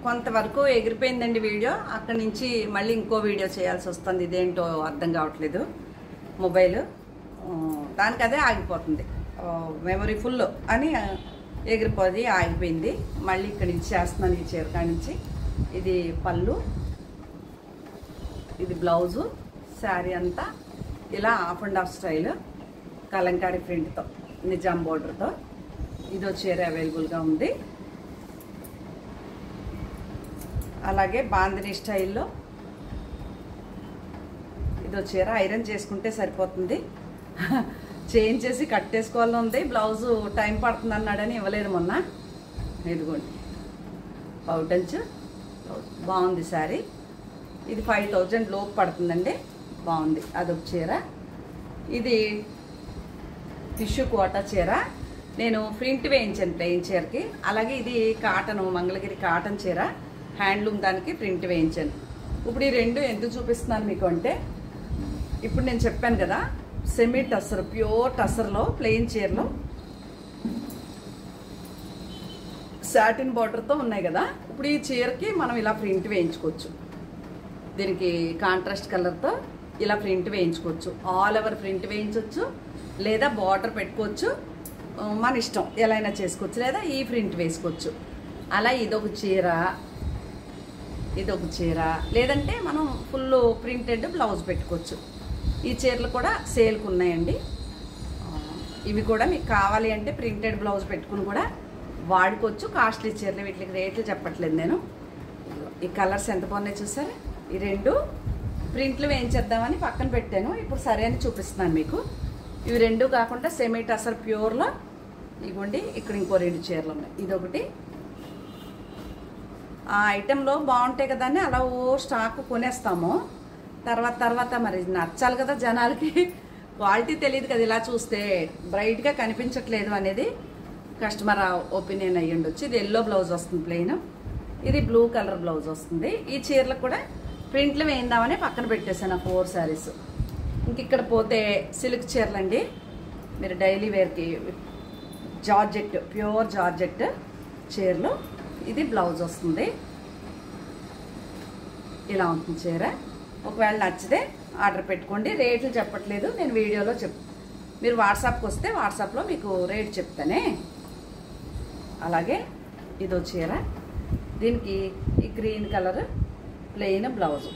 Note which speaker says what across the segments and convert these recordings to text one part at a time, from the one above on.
Speaker 1: కొంతవరకు ఎగిరిపోయిందండి వీడియో. అక్కడి నుంచి మళ్ళీ ఇంకో వీడియో చేయాల్సి వస్తుంది. ఇదేంటో అర్థం కావట్లేదు. మొబైల్ దానికి అదే ఆగిపోతుంది. మెమరీ ఫుల్ అని ఎగిరిపోది ఆగిపోయింది. మళ్ళీ ఇక్కడి నుంచి చేస్తున్నాను. ఈ చీర కాడి నుంచి. ఇది పళ్ళు, ఇది బ్లౌజు. శారీ అంతా ఇలా half and half style Kalamkari ప్రింట్తో, నిజాం బోర్డర్తో. ఇదో చీర అవైలబుల్గా ఉంది. అలాగే బాందిని స్టైల్లో ఇదో చీర. ఐరన్ చేసుకుంటే సరిపోతుంది. చేంజ్ చేసి కట్టేసుకోవాలని ఉంది. బ్లౌజు టైం పడుతుంది అన్నాడని ఇవ్వలేదు మొన్న. ఇదిగోండి పౌటంచ్. బాగుంది శారీ. ఇది 5000 లోపు పడుతుందండి. బాగుంది. అదొక చీర. ఇది టిష్యూ కోటా చీర. నేను ప్రింట్ వేయించాను ప్లెయిన్ చీరకి. అలాగే ఇది కాటన్, మంగళగిరి కాటన్ చీర. హ్యాండ్లూమ్ దానికి ప్రింట్ వేయించాను. ఇప్పుడు ఈ రెండు ఎందుకు చూపిస్తున్నాను మీకు అంటే, ఇప్పుడు నేను చెప్పాను కదా సెమీ టస్సర్, ప్యూర్ టస్సర్లో ప్లెయిన్ చీరలో సాటిన్ బార్డర్తో ఉన్నాయి కదా. ఇప్పుడు ఈ చీరకి మనం ఇలా ప్రింట్ వేయించుకోవచ్చు. దీనికి కాంట్రాస్ట్ కలర్తో ఇలా ప్రింట్ వేయించుకోవచ్చు. ఆల్ ఓవర్ ప్రింట్ వేయించవచ్చు, లేదా బార్డర్ పెట్టుకోవచ్చు. మన ఇష్టం, ఎలా అయినా చేసుకోవచ్చు. లేదా ఈ ప్రింట్ వేసుకోవచ్చు. అలా ఇదొక చీర, ఇదొక చీర. లేదంటే మనం ఫుల్ ప్రింటెడ్ బ్లౌజ్ పెట్టుకోవచ్చు. ఈ చీరలు కూడా సేల్కి ఉన్నాయండి. ఇవి కూడా మీకు కావాలి అంటే ప్రింటెడ్ బ్లౌజ్ పెట్టుకుని కూడా వాడుకోవచ్చు. కాస్ట్లీ చీరలు, వీటికి రేట్లు చెప్పట్లేదు నేను. ఈ కలర్స్ ఎంత బాగున్నాయి చూసారా. ఈ రెండు ప్రింట్లు వేయించేద్దామని పక్కన పెట్టాను. ఇప్పుడు సరే అని చూపిస్తున్నాను మీకు. ఇవి రెండు కాకుండా సెమీ టసర్ ప్యూర్లో ఇవ్వండి. ఇక్కడ ఇంకో 2 చీరలు ఉన్నాయి. ఇదొకటి. ఆ ఐటెంలో బాగుంటాయి కదా అని అలా స్టాక్ కొనేస్తాము. తర్వాత మరి నచ్చాలి కదా జనాలకి. క్వాలిటీ తెలియదు కదా. ఇలా చూస్తే బ్రైట్గా కనిపించట్లేదు అనేది కస్టమర్ ఒపీనియన్ అయ్యి ఉండొచ్చు. ఇది ఎల్లో బ్లౌజ్ వస్తుంది ప్లెయిన్. ఇది బ్లూ కలర్ బ్లౌజ్ వస్తుంది. ఈ చీరలకు కూడా ప్రింట్లు వేయిందామని పక్కన పెట్టేశాను 4 శారీస్. ఇంక ఇక్కడ పోతే సిల్క్ చీరలండి. మీరు డైలీ వేర్కి జార్జెట్, ప్యూర్ జార్జెట్ చీరలు. ఇది బ్లౌజ్ వస్తుంది. ఇలా ఉంటుంది చీర. ఒకవేళ నచ్చితే ఆర్డర్ పెట్టుకోండి. రేట్లు చెప్పట్లేదు నేను వీడియోలో మీరు వాట్సాప్కి వస్తే వాట్సాప్లో మీకు రేట్ చెప్తానే. అలాగే ఇదో చీర. దీనికి ఈ గ్రీన్ కలర్ ప్లెయిన్ బ్లౌజు.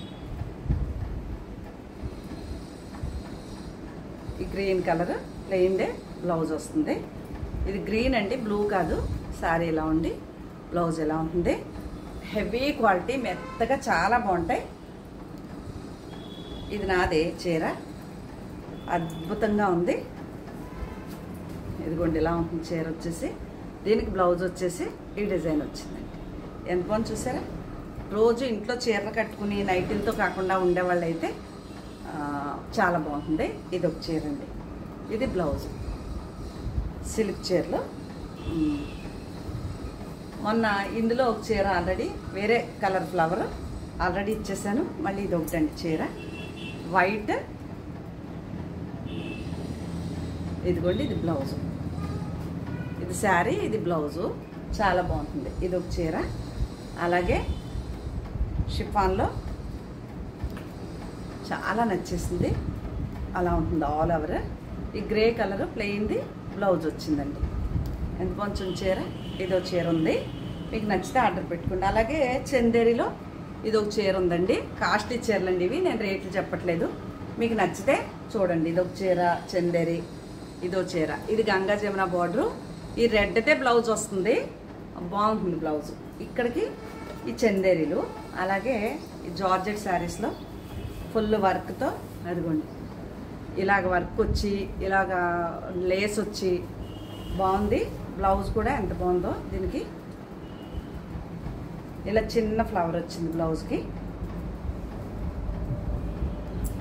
Speaker 1: ఈ గ్రీన్ కలర్ ప్లెయిన్దే బ్లౌజ్ వస్తుంది. ఇది గ్రీన్ అండి, బ్లూ కాదు. శారీ ఇలా ఉండి బ్లౌజ్ ఎలా ఉంటుంది. హెవీ క్వాలిటీ, మెత్తగా చాలా బాగుంటాయి. ఇది నాదే చీర. అద్భుతంగా ఉంది. ఇదిగోండి ఇలా ఉంటుంది చీర వచ్చేసి. దీనికి బ్లౌజ్ వచ్చేసి ఈ డిజైన్ వచ్చిందండి. ఎంత బాగుంది చూసారా. రోజు ఇంట్లో చీరలు కట్టుకుని నైటీలతో కాకుండా ఉండేవాళ్ళు అయితే చాలా బాగుంటుంది. ఇది ఒక చీర అండి. ఇది బ్లౌజ్. సిల్క్ చీరలు. మొన్న ఇందులో ఒక చీర ఆల్రెడీ వేరే కలర్ ఫ్లవర్ ఆల్రెడీ ఇచ్చేసాను. మళ్ళీ ఇది ఒకటండి చీర. వైట్. ఇదిగోండి ఇది బ్లౌజు. ఇది శారీ, ఇది బ్లౌజు. చాలా బాగుంటుంది. ఇది ఒక చీర. అలాగే షిఫాన్లో చాలా నచ్చేసింది. అలా ఉంటుంది ఆల్ ఓవర్. ఈ గ్రే కలర్ ప్లెయిన్ది బ్లౌజ్ వచ్చిందండి. ఎంత కొంచెం చీర. ఇదో చీర ఉంది. మీకు నచ్చితే ఆర్డర్ పెట్టుకోండి. అలాగే చందేరిలో ఇదొక చీర ఉందండి. కాస్ట్లీ చీరలు అండి ఇవి. నేను రేట్లు చెప్పట్లేదు. మీకు నచ్చితే చూడండి. ఇదొక చీర చందేరి. ఇదో చీర. ఇది గంగా జమున బార్డరు. ఈ రెడ్దే బ్లౌజ్ వస్తుంది. బాగుంటుంది బ్లౌజ్. ఇక్కడికి ఈ చందేరీలు. అలాగే ఈ జార్జెట్ శారీస్లో ఫుల్ వర్క్తో అదిగోండి ఇలాగ వర్క్ వచ్చి ఇలాగ లేస్ వచ్చి బాగుంది. బ్లౌజ్ కూడా ఎంత బాగుందో. దీనికి ఇలా చిన్న ఫ్లవర్ వచ్చింది బ్లౌజ్కి.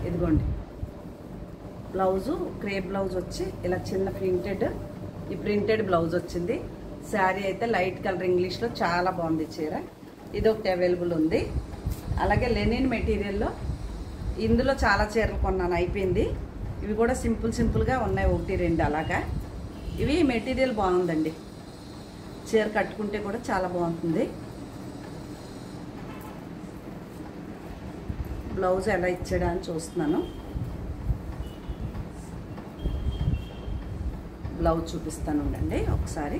Speaker 1: ఇదిగోండి బ్లౌజు క్రేప్ బ్లౌజ్ వచ్చి ఇలా చిన్న ప్రింటెడ్, ఈ ప్రింటెడ్ బ్లౌజ్ వచ్చింది. శారీ అయితే లైట్ కలర్ ఇంగ్లీష్లో చాలా బాగుంది చీర. ఇది ఒకటి అవైలబుల్ ఉంది. అలాగే లెనిన్ మెటీరియల్లో ఇందులో చాలా చీరలు కొన్నాను, అయిపోయింది. ఇవి కూడా సింపుల్గా ఉన్నాయి, 1, 2 అలాగా. ఇవి మెటీరియల్ బాగుందండి. చీర కట్టుకుంటే కూడా చాలా బాగుంటుంది. బ్లౌజ్ ఎలా ఇచ్చాడా అని చూస్తున్నాను. బ్లౌజ్ చూపిస్తాను ఉండండి ఒకసారి.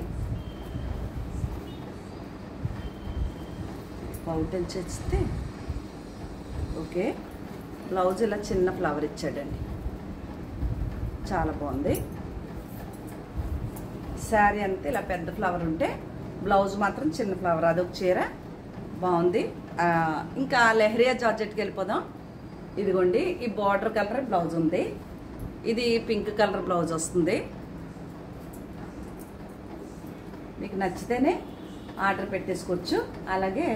Speaker 1: పౌటెల్ చేస్తే ఓకే. బ్లౌజ్ ఇలా చిన్న ఫ్లవర్ ఇచ్చాడండి, చాలా బాగుంది. శారీ అంతే ఇలా పెద్ద ఫ్లవర్ ఉంటే బ్లౌజ్ మాత్రం చిన్న ఫ్లవర్, అదొక చీర బాగుంది. ఇంకా లెహరియా జార్జెట్కి వెళ్ళిపోదాం. ఇదిగోండి ఈ బార్డర్ కలర్ బ్లౌజ్ ఉంది, ఇది పింక్ కలర్ బ్లౌజ్ వస్తుంది. మీకు నచ్చితేనే ఆర్డర్ పెట్టేసుకోవచ్చు. అలాగే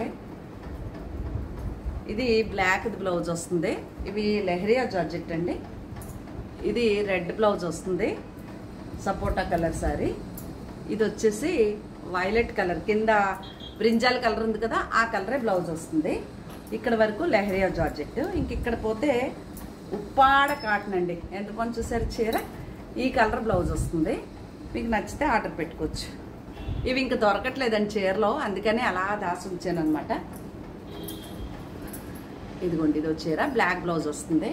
Speaker 1: ఇది బ్లాక్ బ్లౌజ్ వస్తుంది, ఇవి లెహరియా జార్జెట్ అండి. ఇది రెడ్ బ్లౌజ్ వస్తుంది, సపోటా కలర్ సారీ. ఇది వచ్చేసి వైలెట్ కలర్, కింద బ్రింజాల్ కలర్ ఉంది కదా, ఆ కలరే బ్లౌజ్ వస్తుంది. ఇక్కడ వరకు లెహరియా జార్జెట్. ఇంక ఇక్కడ పోతే ఉప్పాడ కాటన్ అండి. ఎంతమంది చూసారు చీర, ఈ కలర్ బ్లౌజ్ వస్తుంది. మీకు నచ్చితే ఆర్డర్ పెట్టుకోవచ్చు. ఇవి ఇంకా దొరకట్లేదండి చీరలో, అందుకని అలా దాసి ఉంచాను అనమాట. ఇదిగోండి ఇదో చీర, బ్లాక్ బ్లౌజ్ వస్తుంది.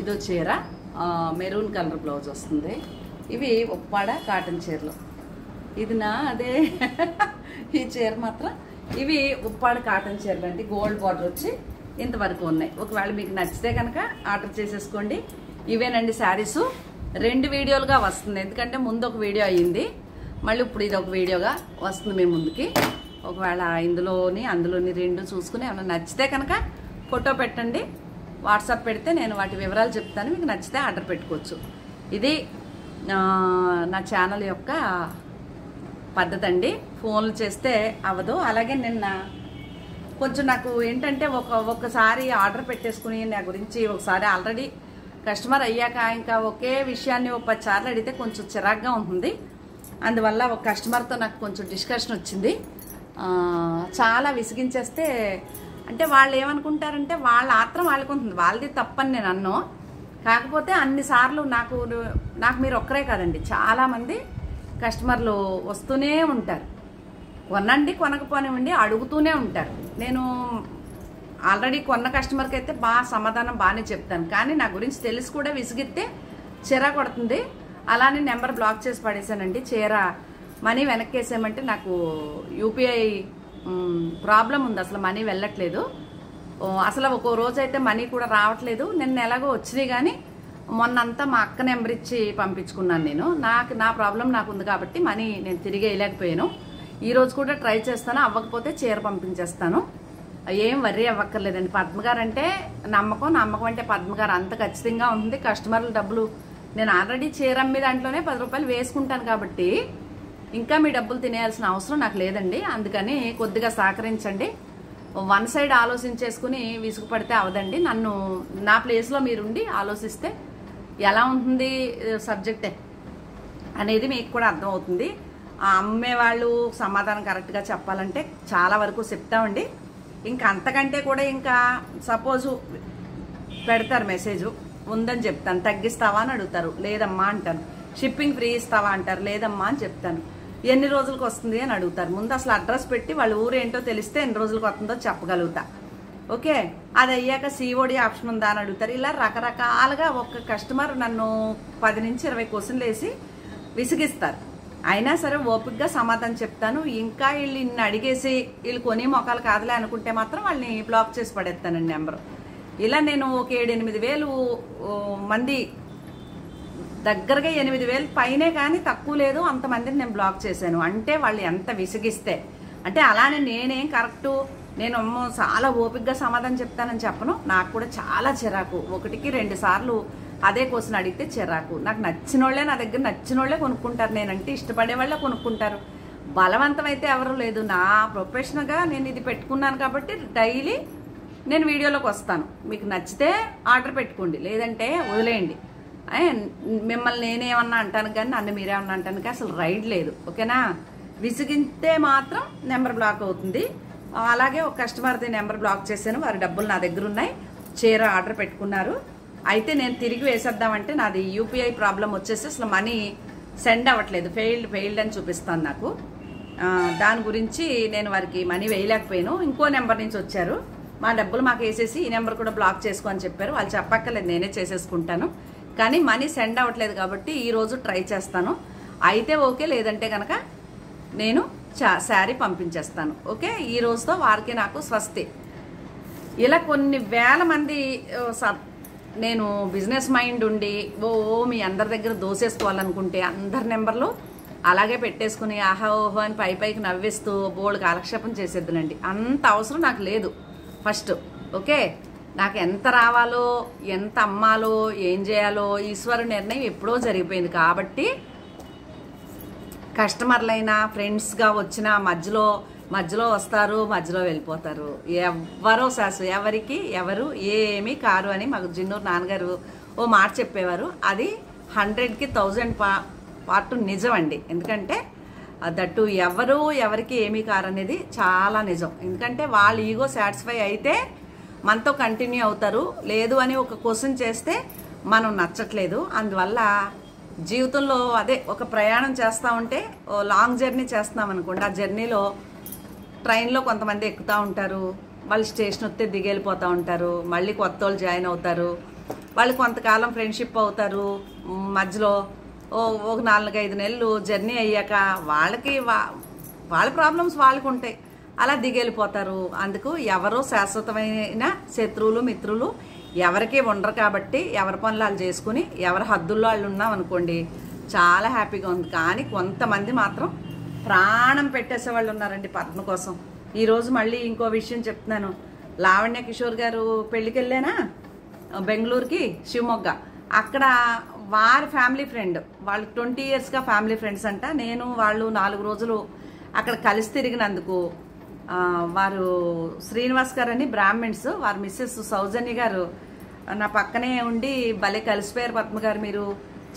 Speaker 1: ఇదో చీర మెరూన్ కలర్ బ్లౌజ్ వస్తుంది. ఇవి ఉప్పాడ కాటన్ చీరలు. ఇది నా అదే ఈ చీర మాత్రం ఇవి ఉప్పాడ కాటన్ చీరలు అండి. గోల్డ్ బార్డర్ వచ్చి ఇంతవరకు ఉన్నాయి. ఒకవేళ మీకు నచ్చితే కనుక ఆర్డర్ చేసేసుకోండి. ఇవేనండి శారీసు. 2 వీడియోలుగా వస్తుంది, ఎందుకంటే ముందు ఒక వీడియో అయ్యింది, మళ్ళీ ఇప్పుడు ఇది ఒక వీడియోగా వస్తుంది మీ ముందుకి. ఒకవేళ ఇందులోని అందులోని 2 చూసుకుని ఏమైనా నచ్చితే కనుక ఫోటో పెట్టండి, వాట్సాప్ పెడితే నేను వాటి వివరాలు చెప్తాను. మీకు నచ్చితే ఆర్డర్ పెట్టుకోవచ్చు. ఇది నా ఛానల్ యొక్క పద్ధతి అండి. ఫోన్లు చేస్తే అవ్వదు. అలాగే నిన్న కొంచెం నాకు ఏంటంటే ఒక్కసారి ఆర్డర్ పెట్టేసుకుని నా గురించి ఒకసారి ఆల్రెడీ కస్టమర్ అయ్యాక ఇంకా ఒకే విషయాన్ని 10 సార్లు అడిగితే కొంచెం చిరాగ్గా ఉంటుంది. అందువల్ల ఒక కస్టమర్తో నాకు కొంచెం డిస్కషన్ వచ్చింది. చాలా విసిగించేస్తే అంటే వాళ్ళు ఏమనుకుంటారంటే వాళ్ళ ఆత్రం వాళ్ళకు ఉంటుంది, వాళ్ళది తప్పని నేను అన్నాను. కాకపోతే అన్నిసార్లు నాకు మీరు ఒక్కరే కాదండి, చాలామంది కస్టమర్లు వస్తూనే ఉంటారు. కొనండి కొనకపోనివ్వండి అడుగుతూనే ఉంటారు. నేను ఆల్రెడీ కొన్న కస్టమర్కి అయితే బాగా సమాధానం బాగానే చెప్తాను, కానీ నా గురించి తెలిసి కూడా విసిగితే చీర కొడుతుంది. అలానే నెంబర్ బ్లాక్ చేసి పడేసానండి. చీర మనీ వెనక్కేసామంటే నాకు యూపీఐ ప్రాబ్లం ఉంది, అసలు మనీ వెళ్ళట్లేదు. అసలు ఒక్కో రోజు అయితే మనీ కూడా రావట్లేదు. నిన్న ఎలాగో వచ్చినాయి, కానీ మొన్నంతా మా అక్క నెంబర్ ఇచ్చి పంపించుకున్నాను నేను. నా ప్రాబ్లం నాకు ఉంది కాబట్టి మనీ నేను తిరిగి వేయలేకపోయాను. ఈరోజు కూడా ట్రై చేస్తాను, అవ్వకపోతే చీర పంపించేస్తాను. ఏం వర్రీ అవ్వక్కర్లేదండి. పద్మగారు అంటే నమ్మకం అంటే పద్మగారు అంత ఖచ్చితంగా ఉంటుంది. కస్టమర్ల డబ్బులు నేను ఆల్రెడీ చీర అమ్మే దాంట్లోనే 10 రూపాయలు వేసుకుంటాను కాబట్టి ఇంకా మీ డబ్బులు తినేయాల్సిన అవసరం నాకు లేదండి. అందుకని కొద్దిగా సహకరించండి. వన్ సైడ్ ఆలోచించేసుకుని విసుగుపడితే అవదండి. నా ప్లేస్లో మీరుండి ఆలోచిస్తే ఎలా ఉంటుంది సబ్జెక్టే అనేది మీకు కూడా అర్థమవుతుంది. ఆ అమ్మేవాళ్ళు సమాధానం కరెక్ట్గా చెప్పాలంటే చాలా వరకు చెప్తామండి. ఇంకా అంతకంటే కూడా ఇంకా సపోజు పెడతారు మెసేజ్, ఉందని చెప్తాను, తగ్గిస్తావా అని అడుగుతారు, లేదమ్మా అంటాను. షిప్పింగ్ ఫ్రీ ఇస్తావా అంటారు, లేదమ్మా అని చెప్తాను. ఎన్ని రోజులకు వస్తుంది అని అడుగుతారు. ముందు అసలు అడ్రస్ పెట్టి వాళ్ళ ఊరు ఏంటో తెలిస్తే ఎన్ని రోజులకు వస్తుందో చెప్పగలుగుతా. ఓకే, అది అయ్యాక సిఓడి ఆప్షన్ ఉందా అని అడుగుతారు. ఇలా రకరకాలుగా ఒక కస్టమర్ నన్ను 10 నుంచి 20 క్వశ్చన్లు వేసి విసిగిస్తారు. అయినా సరే ఓపికగా సమాధానం చెప్తాను. ఇంకా వీళ్ళు ఇన్ని అడిగేసి వీళ్ళు కొని మొక్కలు కాదులే అనుకుంటే మాత్రం వాళ్ళని బ్లాక్ చేసి పడేస్తానండి నెంబరు. ఇలా నేను ఒక 7-8 వేలు మంది దగ్గరగా 8,000 పైనే, కానీ తక్కువ లేదు అంతమందిని నేను బ్లాక్ చేశాను. అంటే వాళ్ళు ఎంత విసిగిస్తే, అంటే అలానే నేనేం కరెక్టు, నేను చాలా ఓపికగా సమాధానం చెప్తానని చెప్పను. నాకు కూడా చాలా చిరాకు. 1-2 సార్లు అదే క్వశ్చన్ అడిగితే చిరాకు. నాకు నచ్చిన వాళ్ళే, నా దగ్గర నచ్చిన వాళ్ళే కొనుక్కుంటారు. నేనంటే ఇష్టపడే వాళ్ళే కొనుక్కుంటారు. బలవంతం అయితే ఎవరు లేదు. నా ప్రొఫెషనల్గా నేను ఇది పెట్టుకున్నాను కాబట్టి డైలీ నేను వీడియోలోకి వస్తాను. మీకు నచ్చితే ఆర్డర్ పెట్టుకోండి, లేదంటే వదిలేయండి. మిమ్మల్ని నేనేమన్నా అంటాను కానీ నన్ను మీరేమన్నా అంటాను కానీ అసలు రైడ్ లేదు. ఓకేనా? విసిగితే మాత్రం నెంబర్ బ్లాక్ అవుతుంది. అలాగే ఒక కస్టమర్ది నెంబర్ బ్లాక్ చేశాను. వారి డబ్బులు నా దగ్గర ఉన్నాయి. చీర ఆర్డర్ పెట్టుకున్నారు. అయితే నేను తిరిగి వేసేద్దామంటే నాది యూపీఐ ప్రాబ్లం వచ్చేసి అసలు మనీ సెండ్ అవ్వట్లేదు. ఫెయిల్డ్ అని చూపిస్తాను నాకు. దాని గురించి నేను వారికి మనీ వేయలేకపోయాను. ఇంకో నెంబర్ నుంచి వచ్చారు, మా డబ్బులు మాకు వేసేసి ఈ నెంబర్ కూడా బ్లాక్ చేసుకో అని చెప్పారు. వాళ్ళు చెప్పక్కర్లేదు, నేనే చేసేసుకుంటాను. కానీ మనీ సెండ్ అవ్వట్లేదు కాబట్టి ఈరోజు ట్రై చేస్తాను. అయితే ఓకే, లేదంటే కనుక నేను శారీ పంపించేస్తాను. ఓకే, ఈ రోజుతో వారికి నాకు స్వస్తి. ఇలా కొన్ని వేల మంది నేను బిజినెస్ మైండ్ ఉండి మీ అందరి దగ్గర దోసేసుకోవాలనుకుంటే అందరి నెంబర్లు అలాగే పెట్టేసుకుని ఆహా ఓహో అని పైకి నవ్విస్తూ బోల్డ్ కాలక్షేపం చేసేద్దునండి. అంత అవసరం నాకు లేదు. ఫస్ట్ ఓకే, నాకు ఎంత రావాలో ఎంత అమ్మాలో ఏం చేయాలో ఈశ్వరు నిర్ణయం ఎప్పుడో జరిగిపోయింది. కాబట్టి కస్టమర్లైనా ఫ్రెండ్స్గా వచ్చిన మధ్యలో వస్తారు, మధ్యలో వెళ్ళిపోతారు. ఎవరో ఎవరికి ఎవరు ఏమీ కారు అని మాకు జిన్నూరు నాన్నగారు ఓ మాట చెప్పేవారు. అది 100కి 1000 పార్ట్ నిజం అండి. ఎందుకంటే దట్టు ఎవరికి ఏమీ కారు అనేది చాలా నిజం. ఎందుకంటే వాళ్ళ ఈగో సాటిస్ఫై అయితే మనతో కంటిన్యూ అవుతారు. లేదు అని ఒక క్వశ్చన్ చేస్తే మనం నచ్చట్లేదు. అందువల్ల జీవితంలో అదే ఒక ప్రయాణం చేస్తూ ఉంటే లాంగ్ జర్నీ చేస్తున్నాం అనుకోండి, ఆ జర్నీలో ట్రైన్లో కొంతమంది ఎక్కుతూ ఉంటారు, వాళ్ళు స్టేషన్ వస్తే దిగెళ్ళిపోతూ ఉంటారు, మళ్ళీ కొత్త వాళ్ళు జాయిన్ అవుతారు, వాళ్ళు కొంతకాలం ఫ్రెండ్షిప్ అవుతారు, మధ్యలో ఒక 4-5 నెలలు జర్నీ అయ్యాక వాళ్ళ ప్రాబ్లమ్స్ వాళ్ళకు ఉంటాయి, అలా దిగెళ్ళిపోతారు. అందుకు ఎవరో శాశ్వతమైన శత్రువులు మిత్రులు ఎవరికీ ఉండరు. కాబట్టి ఎవరి పనులు వాళ్ళు చేసుకుని ఎవరి హద్దుల్లో వాళ్ళు ఉన్నాం అనుకోండి చాలా హ్యాపీగా ఉంది. కానీ కొంతమంది మాత్రం ప్రాణం పెట్టేసే వాళ్ళు ఉన్నారండి పద్మ కోసం. ఈరోజు మళ్ళీ ఇంకో విషయం చెప్తున్నాను. లావణ్య కిషోర్ గారు పెళ్ళికి వెళ్ళానా బెంగళూరుకి, శివమొగ్గ. అక్కడ వారి ఫ్యామిలీ ఫ్రెండ్, వాళ్ళు 20 ఇయర్స్గా ఫ్యామిలీ ఫ్రెండ్స్ అంట. నేను వాళ్ళు 4 రోజులు అక్కడ కలిసి తిరిగినందుకు వారు శ్రీనివాస్ గారు అని బ్రాహ్మిన్స్, వారి మిస్సెస్ సౌజన్య గారు నా పక్కనే ఉండి భలే కలిసిపోయారు. పద్మ గారు మీరు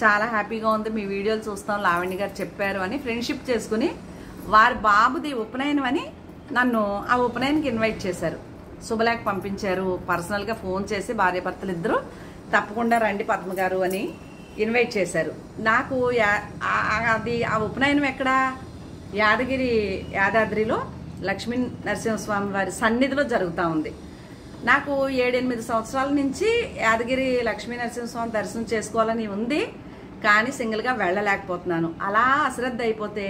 Speaker 1: చాలా హ్యాపీగా ఉంది, మీ వీడియోలు చూస్తాం, లావణ్య గారు చెప్పారు అని ఫ్రెండ్షిప్ చేసుకుని వారి బాబుది ఉపనయనం అని నన్ను ఆ ఉపనయనకి ఇన్వైట్ చేశారు. శుభలేఖ పంపించారు, పర్సనల్గా ఫోన్ చేసి భార్యాభర్తలు ఇద్దరు తప్పకుండా రండి పద్మ గారు అని ఇన్వైట్ చేశారు. నాకు అది ఆ ఉపనయనం ఎక్కడ, యాదాద్రిలో లక్ష్మీ నరసింహస్వామి వారి సన్నిధిలో జరుగుతూ ఉంది. నాకు 7-8 సంవత్సరాల నుంచి యాదగిరి లక్ష్మీ నరసింహస్వామి దర్శనం చేసుకోవాలని ఉంది, కానీ సింగిల్గా వెళ్ళలేకపోతున్నాను. అలా అశ్రద్ధ అయిపోతే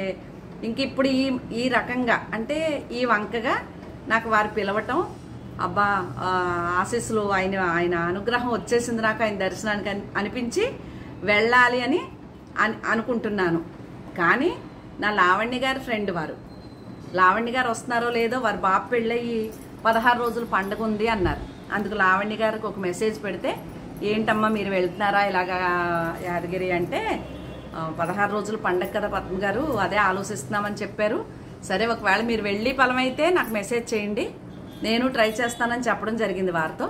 Speaker 1: ఇంక ఇప్పుడు ఈ రకంగా అంటే ఈ వంకగా నాకు వారు పిలవటం, అబ్బా ఆశీస్సులు ఆయన అనుగ్రహం వచ్చేసింది నాకు ఆయన దర్శనానికి అనిపించి వెళ్ళాలి అని అనుకుంటున్నాను. కానీ నా లావణ్య గారి ఫ్రెండ్ వారు, లావణ్య గారు వస్తున్నారో లేదో, వారి బాబు పెళ్ళయి 16 రోజులు పండుగ ఉంది అన్నారు. అందుకు లావణ్య గారికి ఒక మెసేజ్ పెడితే, ఏంటమ్మా మీరు వెళ్తున్నారా ఇలాగా యాదగిరి అంటే, 16 రోజులు పండుగ కదా పద్మ గారు, అదే ఆలోచిస్తున్నామని చెప్పారు. సరే ఒకవేళ మీరు వెళ్ళి ఫలమైతే నాకు మెసేజ్ చేయండి, నేను ట్రై చేస్తానని చెప్పడం జరిగింది వారితో.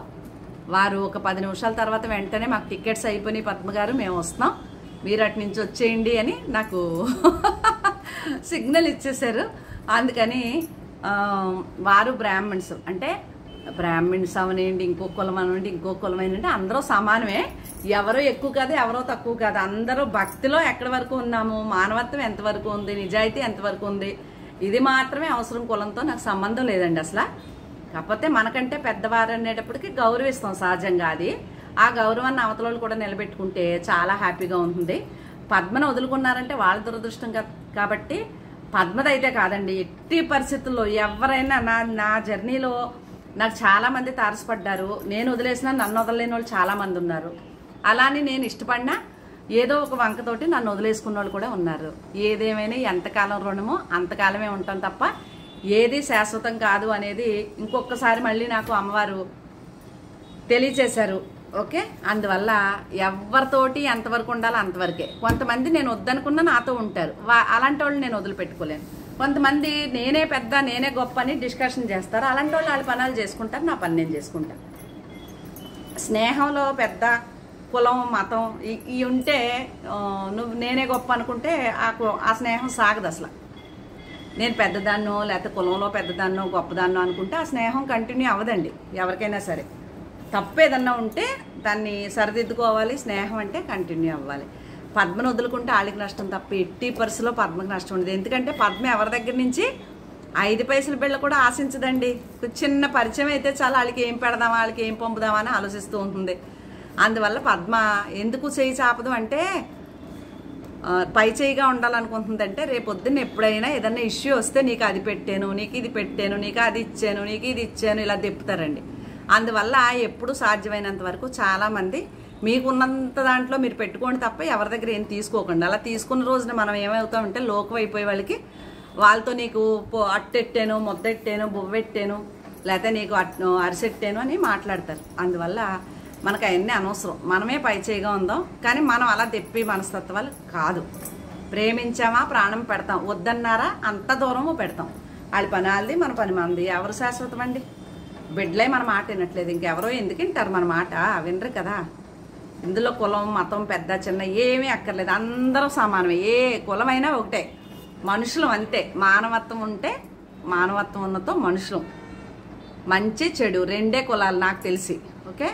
Speaker 1: వారు ఒక 10 నిమిషాల తర్వాత వెంటనే మాకు టికెట్స్ అయిపోయినాయి పద్మ గారు, మేము వస్తున్నాం, మీరు అటు నుంచి వచ్చేయండి అని నాకు సిగ్నల్ ఇచ్చేశారు. అందుకని వారు బ్రాహ్మణ్స్, అంటే బ్రాహ్మణ్స్ అవనండి, ఇంకో కులం అనండి, ఇంకో కులం అనండి, అందరూ సమానమే. ఎవరో ఎక్కువ కాదు, ఎవరో తక్కువ కాదు. అందరూ భక్తిలో ఎక్కడి వరకు ఉన్నాము, మానవత్వం ఎంతవరకు ఉంది, నిజాయితీ ఎంతవరకు ఉంది, ఇది మాత్రమే అవసరం. కులంతో నాకు సంబంధం లేదండి అసలు. కాకపోతే మనకంటే పెద్దవారు అనేటప్పటికీ గౌరవిస్తాం సహజంగా. అది ఆ గౌరవాన్ని అవతలలో కూడా నిలబెట్టుకుంటే చాలా హ్యాపీగా ఉంటుంది. పద్మను వదులుకున్నారంటే వాళ్ళ దురదృష్టం కాబట్టి పద్మదైతే కాదండి, ఎట్టి పరిస్థితుల్లో ఎవరైనా నా జర్నీలో నాకు చాలామంది తారసపడ్డారు. నేను వదిలేసినా నన్ను వదలలేని వాళ్ళు చాలామంది ఉన్నారు. అలానే నేను ఇష్టపడినా ఏదో ఒక వంకతోటి నన్ను వదిలేసుకున్న వాళ్ళు కూడా ఉన్నారు. ఏదేమైనా ఎంతకాలం రుణమో అంతకాలమే ఉంటాం తప్ప ఏది శాశ్వతం కాదు అనేది ఇంకొకసారి మళ్ళీ నాకు అమ్మవారు తెలియచేశారు. ఓకే, అందువల్ల ఎవరితోటి ఎంతవరకు ఉండాలో అంతవరకే. కొంతమంది నేను వద్దనుకున్నా నాతో ఉంటారు, అలాంటి వాళ్ళు నేను వదిలిపెట్టుకోలేను. కొంతమంది నేనే పెద్ద నేనే గొప్ప అని డిస్కషన్ చేస్తారు, అలాంటి వాళ్ళు వాళ్ళ పనులు చేసుకుంటారు, నా పని నేను చేసుకుంటాను. స్నేహంలో పెద్ద కులం మతం ఇవి ఉంటే నువ్వు నేనే గొప్ప అనుకుంటే ఆ స్నేహం సాగదు అసలు. నేను పెద్దదాన్నో లేకపోతే కులంలో పెద్దదాన్నో గొప్పదాన్నో అనుకుంటే ఆ స్నేహం కంటిన్యూ అవ్వదండి. ఎవరికైనా సరే తప్పు ఏదన్నా ఉంటే దాన్ని సరిదిద్దుకోవాలి, స్నేహం అంటే కంటిన్యూ అవ్వాలి. పద్మను వదులుకుంటే వాళ్ళకి నష్టం తప్ప ఎట్టి పరిస్థితిలో పద్మకు నష్టం ఉండదు. ఎందుకంటే పద్మ ఎవరి దగ్గర నుంచి 5 పైసల బిళ్ళ కూడా ఆశించదండి. చిన్న పరిచయం అయితే చాలా వాళ్ళకి ఏం పెడదామా, వాళ్ళకి ఏం పంపుదామా అని ఆలోచిస్తూ ఉంటుంది. అందువల్ల పద్మ ఎందుకు చేయి చాపదు అంటే పై చేయిగా ఉండాలనుకుంటుందంటే రేపొద్దున్న ఎప్పుడైనా ఏదన్నా ఇష్యూ వస్తే నీకు అది పెట్టాను, నీకు ఇది పెట్టాను, నీకు అది ఇచ్చాను, నీకు ఇది ఇచ్చాను, ఇలా తిప్పుతారండి. అందువల్ల ఎప్పుడు సాధ్యమైనంత వరకు చాలామంది మీకున్నంత దాంట్లో మీరు పెట్టుకోండి తప్ప ఎవరి దగ్గర ఏం తీసుకోకండి. అలా తీసుకున్న రోజున మనం ఏమవుతామంటే లోకం అయిపోయే వాళ్ళకి వాళ్ళతో నీకు అట్టెట్టాను, మొద్దెట్టాను, బువ్వెట్టాను, లేకపోతే నీకు అరిసెట్టాను అని మాట్లాడతారు. అందువల్ల మనకు అవన్నీ అనవసరం. మనమే పై చేయిగా ఉందాం. కానీ మనం అలా తెప్పి మనస్తత్వాలు కాదు. ప్రేమించామా ప్రాణం పెడతాం, వద్దన్నారా అంత దూరము పెడతాం. వాళ్ళ పని వాళ్ళది, మన పని మనది. ఎవరు శాశ్వతం అండి? బిడ్డలే మన మాట వినట్లేదు, ఇంకెవరో ఎందుకు వింటారు మన మాట? వినరు కదా. ఇందులో కులం మతం పెద్ద చిన్న ఏమీ అక్కర్లేదు, అందరూ సమానమే. ఏ కులమైనా ఒకటే, మనుషులం అంతే. మానవత్వం ఉంటే మానవత్వం ఉన్నతో మనుషులం. మంచి చెడు రెండే కులాలు నాకు తెలిసి. ఓకే,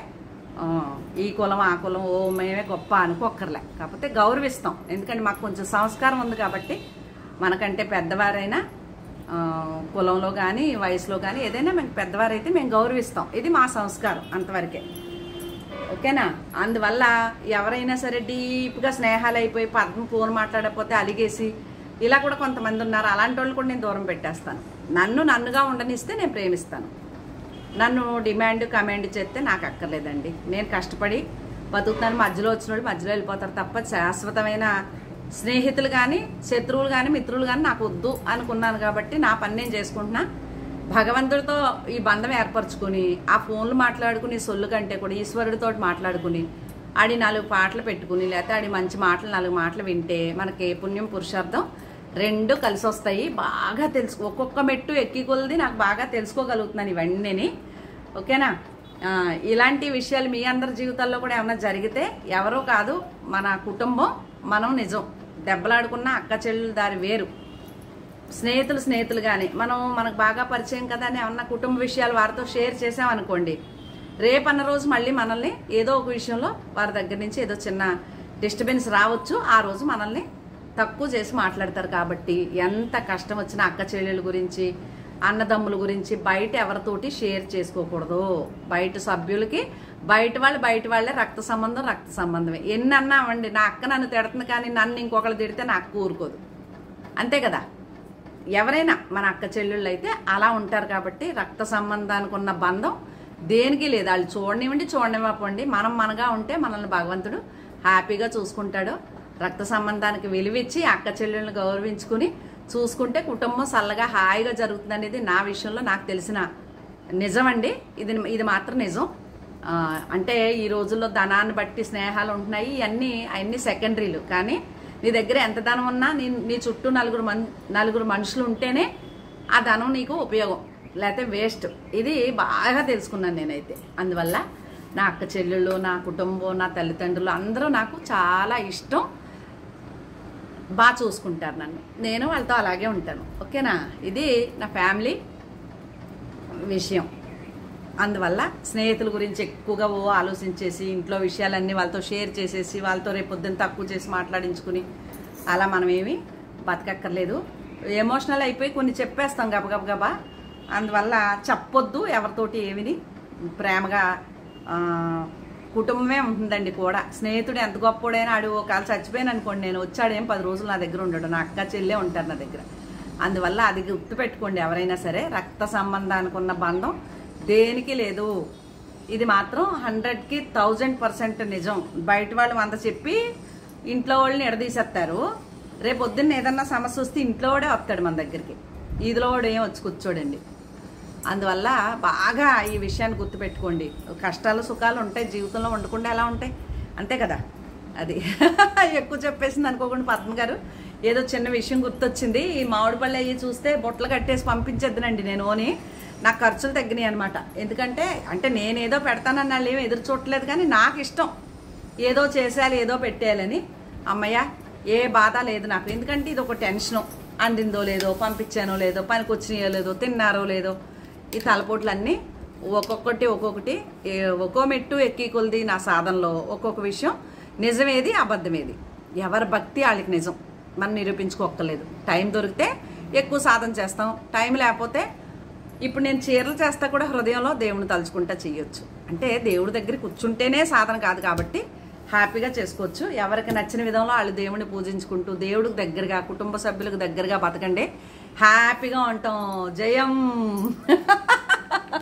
Speaker 1: ఈ కులం ఆ కులం ఓ మేమే గొప్ప అనుకోక్కర్లే. కాకపోతే గౌరవిస్తాం, ఎందుకంటే మాకు కొంచెం సంస్కారం ఉంది కాబట్టి. మనకంటే పెద్దవారైనా కులంలో కానీ వయసులో కానీ ఏదైనా మేము పెద్దవారైతే మేము గౌరవిస్తాం. ఇది మా సంస్కారం, అంతవరకే. ఓకేనా? అందువల్ల ఎవరైనా సరే డీప్గా స్నేహాలు అయిపోయి పద్మ ఫోన్ మాట్లాడకపోతే అలిగేసి ఇలా కూడా కొంతమంది ఉన్నారు. అలాంటి వాళ్ళు కూడా నేను దూరం పెట్టేస్తాను. నన్నుగా ఉండనిస్తే నేను ప్రేమిస్తాను. నన్ను డిమాండ్ కమాండ్ చేస్తే నాకు అక్కర్లేదండి. నేను కష్టపడి బతుకుతాను. మధ్యలో వచ్చిన వాళ్ళు మధ్యలో వెళ్ళిపోతారు తప్ప శాశ్వతమైన స్నేహితులు కానీ శత్రువులు కానీ మిత్రులు కానీ నాకు వద్దు అనుకున్నాను కాబట్టి నా పని నేను చేసుకుంటున్నా. భగవంతుడితో ఈ బంధం ఏర్పరచుకుని ఆ ఫోన్లు మాట్లాడుకుని సొల్లు కంటే కూడా ఈశ్వరుడితో మాట్లాడుకుని ఆడి 4 పాటలు పెట్టుకుని లేకపోతే ఆడి మంచి మాటలు 4 మాటలు వింటే మనకి పుణ్యం పురుషార్థం రెండు కలిసి వస్తాయి. బాగా ఒక్కొక్క మెట్టు ఎక్కి కొలది నాకు బాగా తెలుసుకోగలుగుతున్నాను ఇవన్నీ. ఓకేనా? ఇలాంటి విషయాలు మీ అందరి జీవితాల్లో కూడా ఏమైనా జరిగితే ఎవరో కాదు, మన కుటుంబం మనం నిజం. దెబ్బలాడుకున్న అక్క చెల్లెలు దారి వేరు. స్నేహితులు కానీ మనకు బాగా పరిచయం కదా అని ఏమన్నా కుటుంబ విషయాలు వారితో షేర్ చేసామనుకోండి, రేపన్న రోజు మళ్ళీ మనల్ని ఏదో ఒక విషయంలో వారి దగ్గర నుంచి ఏదో చిన్న డిస్టర్బెన్స్ రావచ్చు. ఆ రోజు మనల్ని తక్కువ చేసి మాట్లాడతారు. కాబట్టి ఎంత కష్టం వచ్చినా అక్క చెల్లెల గురించి అన్నదమ్ముల గురించి బయట ఎవరితోటి షేర్ చేసుకోకూడదు. బయట సభ్యులకి బయట వాళ్ళే రక్త సంబంధమే. ఎన్ని అన్నా అవ్వండి, నా అక్క నన్ను తిడుతుంది కానీ నన్ను ఇంకొకరు తిడితే నాకు ఊరుకోదు. అంతే కదా. ఎవరైనా మన అక్క చెల్లెళ్ళు అయితే అలా ఉంటారు. కాబట్టి రక్త సంబంధానికి ఉన్న బంధం దేనికి లేదు. వాళ్ళు చూడనివ్వండి. మనం మనగా ఉంటే మనల్ని భగవంతుడు హ్యాపీగా చూసుకుంటాడు. రక్త సంబంధానికి విలువిచ్చి అక్క చెల్లెళ్ళని గౌరవించుకుని చూసుకుంటే కుటుంబం చల్లగా హాయిగా జరుగుతుంది అనేది నా విషయంలో నాకు తెలిసిన నిజం అండి. ఇది మాత్రం నిజం. అంటే ఈ రోజుల్లో ధనాన్ని బట్టి స్నేహాలు ఉంటున్నాయి. అవన్నీ సెకండరీలు. కానీ నీ దగ్గర ఎంత ధనం ఉన్నా నీ చుట్టూ నలుగురు మనుషులు ఉంటేనే ఆ ధనం నీకు ఉపయోగం, లేకపోతే వేస్ట్. ఇది బాగా తెలుసుకున్నాను నేనైతే. అందువల్ల నా అక్క చెల్లెళ్ళు, నా కుటుంబం, నా తల్లిదండ్రులు అందరూ నాకు చాలా ఇష్టం. బాగా చూసుకుంటారు నన్ను. నేను వాళ్ళతో అలాగే ఉంటాను. ఓకేనా? ఇది నా ఫ్యామిలీ విషయం. అందువల్ల స్నేహితుల గురించి ఎక్కువగా ఆలోచించేసి ఇంట్లో విషయాలన్నీ వాళ్ళతో షేర్ చేసేసి వాళ్ళతో రేపొద్దున తక్కువ చేసి మాట్లాడించుకుని అలా మనం ఏమీ బతకక్కర్లేదు. ఎమోషనల్ అయిపోయి కొన్ని చెప్పేస్తాం గబగబా. అందువల్ల చెప్పొద్దు ఎవరితోటి ఏమిని. ప్రేమగా కుటుంబమే ఉంటుందండి కూడా. స్నేహితుడు ఎంత గొప్పోడైనా ఆడు ఒకవేళ చచ్చిపోయాను అనుకోండి, నేను వచ్చాడేం 10 రోజులు నా దగ్గర ఉండడు. నా అక్క చెల్లె ఉంటారు నా దగ్గర. అందువల్ల అది గుర్తుపెట్టుకోండి. ఎవరైనా సరే రక్త సంబంధానికి ఉన్న బంధం దేనికి లేదు. ఇది మాత్రం 100కి 1000% నిజం. బయట వాళ్ళు 100 చెప్పి ఇంట్లో వాళ్ళని ఎడదీసేస్తారు. రేపు పొద్దున్న ఏదన్నా సమస్య వస్తే ఇంట్లో వాడే వస్తాడు మన దగ్గరికి. ఈదిలో వాడు ఏం వచ్చి కూర్చోడండి. అందువల్ల బాగా ఈ విషయాన్ని గుర్తుపెట్టుకోండి. కష్టాలు సుఖాలు ఉంటాయి జీవితంలో, ఉండకుండా ఎలా ఉంటాయి? అంతే కదా. అది ఎక్కువ చెప్పేసింది అనుకోకుండా పద్మ గారు ఏదో చిన్న విషయం గుర్తొచ్చింది. ఈ మామిడి పళ్ళు అయ్యి చూస్తే బొట్టలు కట్టేసి పంపించేద్దునండి నేను. నాకు ఖర్చులు తగ్గినాయి అనమాట. ఎందుకంటే నేనేదో పెడతానని వాళ్ళు ఏమి ఎదురు చూడలేదు, కానీ నాకు ఇష్టం ఏదో చేసేయాలి, ఏదో పెట్టేయాలని. అమ్మయ్య ఏ బాధ లేదు నాకు. ఎందుకంటే ఇది ఒక టెన్షను. అందిందో లేదో, పంపించానో లేదో, పనికి వచ్చినాయో లేదో, తిన్నారో లేదో, ఈ తలపోట్లన్నీ ఒక్కొక్కటి ఒక్కో మెట్టు ఎక్కి కొలిది నా సాధనలో ఒక్కొక్క విషయం నిజమేది అబద్ధమేది. ఎవరి భక్తి వాళ్ళకి నిజం. మనం నిరూపించుకోక్కర్లేదు. టైం దొరికితే ఎక్కువ సాధన చేస్తాం, టైం లేకపోతే ఇప్పుడు నేను చీరలు చేస్తా కూడా హృదయంలో దేవుని తలుచుకుంటా చేయొచ్చు. అంటే దేవుడి దగ్గర కూర్చుంటేనే సాధన కాదు కాబట్టి హ్యాపీగా చేసుకోవచ్చు. ఎవరికి నచ్చిన విధంలో వాళ్ళు దేవుడిని పూజించుకుంటూ దేవుడికి దగ్గరగా, కుటుంబ సభ్యులకు దగ్గరగా బతకండి. హ్యాపీగా ఉంటాం. జయం.